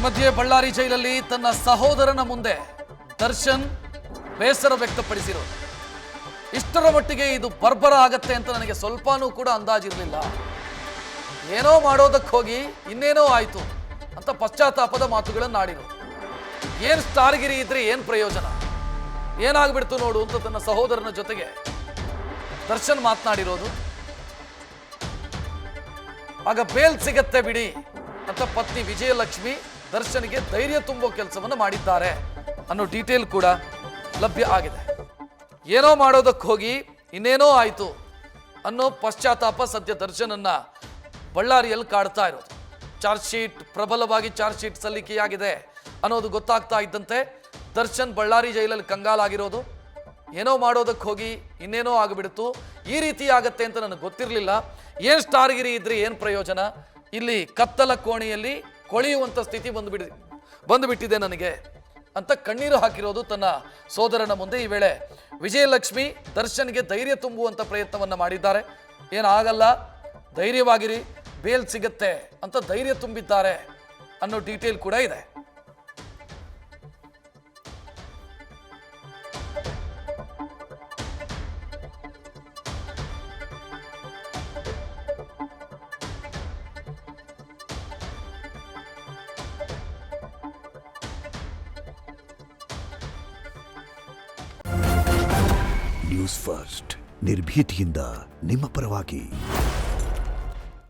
ಮಧ್ಯೆ ಬಳ್ಳಾರಿ ಜೈಲಲ್ಲಿ ತನ್ನ ಸಹೋದರನ ಮುಂದೆ ದರ್ಶನ್ ಬೇಸರ ವ್ಯಕ್ತಪಡಿಸಿರೋದು. ಇಷ್ಟರ ಮಟ್ಟಿಗೆ ಇದು ಬರ್ಬರ ಆಗತ್ತೆ ಅಂತ ನನಗೆ ಸ್ವಲ್ಪನೂ ಕೂಡ ಅಂದಾಜಿರಲಿಲ್ಲ. ಏನೋ ಮಾಡೋದಕ್ಕೆ ಹೋಗಿ ಇನ್ನೇನೋ ಆಯಿತು ಅಂತ ಪಶ್ಚಾತ್ತಾಪದ ಮಾತುಗಳನ್ನು ಆಡಿರು. ಏನು ಸ್ಟಾರ್ಗಿರಿ ಇದ್ರೆ ಏನು ಪ್ರಯೋಜನ, ಏನಾಗ್ಬಿಡ್ತು ನೋಡು ಅಂತ ತನ್ನ ಸಹೋದರನ ಜೊತೆಗೆ ದರ್ಶನ್ ಮಾತನಾಡಿರೋದು. ಆಗ ಬೇಲ್ ಸಿಗತ್ತೆ ಬಿಡಿ ಅಂತ ಪತ್ನಿ ವಿಜಯಲಕ್ಷ್ಮಿ ದರ್ಶನ್ಗೆ ಧೈರ್ಯ ತುಂಬೋ ಕೆಲಸವನ್ನು ಮಾಡಿದ್ದಾರೆ ಅನ್ನೋ ಡೀಟೇಲ್ ಕೂಡ ಲಭ್ಯ ಆಗಿದೆ. ಏನೋ ಮಾಡೋದಕ್ಕೆ ಹೋಗಿ ಇನ್ನೇನೋ ಆಯಿತು ಅನ್ನೋ ಪಶ್ಚಾತ್ತಾಪ ಸದ್ಯ ದರ್ಶನನ್ನ ಬಳ್ಳಾರಿಯಲ್ಲಿ ಕಾಡ್ತಾ ಇರೋದು. ಚಾರ್ಜ್ ಶೀಟ್ ಪ್ರಬಲವಾಗಿ ಚಾರ್ಜ್ ಶೀಟ್ ಸಲ್ಲಿಕೆಯಾಗಿದೆ ಅನ್ನೋದು ಗೊತ್ತಾಗ್ತಾ ಇದ್ದಂತೆ ದರ್ಶನ್ ಬಳ್ಳಾರಿ ಜೈಲಲ್ಲಿ ಕಂಗಾಲಾಗಿರೋದು. ಏನೋ ಮಾಡೋದಕ್ಕೆ ಹೋಗಿ ಇನ್ನೇನೋ ಆಗಿಬಿಡ್ತು, ಈ ರೀತಿ ಆಗತ್ತೆ ಅಂತ ನನಗೆ ಗೊತ್ತಿರಲಿಲ್ಲ. ಏನು ಸ್ಟಾರ್ಗಿರಿ ಇದ್ರೆ ಏನು ಪ್ರಯೋಜನ, ಇಲ್ಲಿ ಕತ್ತಲ ಕೋಣೆಯಲ್ಲಿ ಕೊಳೆಯುವಂಥ ಸ್ಥಿತಿ ಬಂದುಬಿಟ್ಟಿದೆ ನನಗೆ ಅಂತ ಕಣ್ಣೀರು ಹಾಕಿರೋದು ತನ್ನ ಸೋದರನ ಮುಂದೆ. ಈ ವೇಳೆ ವಿಜಯಲಕ್ಷ್ಮಿ ದರ್ಶನ್ಗೆ ಧೈರ್ಯ ತುಂಬುವಂಥ ಪ್ರಯತ್ನವನ್ನು ಮಾಡಿದ್ದಾರೆ. ಏನಾಗಲ್ಲ, ಧೈರ್ಯವಾಗಿರಿ, ಬೇಲ್ ಸಿಗತ್ತೆ ಅಂತ ಧೈರ್ಯ ತುಂಬಿದ್ದಾರೆ ಅನ್ನೋ ಡೀಟೇಲ್ ಕೂಡ ಇದೆ. ನ್ಯೂಸ್ ಫಸ್ಟ್ ನಿರ್ಭೀತಿಯಿಂದ ನಿಮ್ಮ ಪರವಾಗಿ.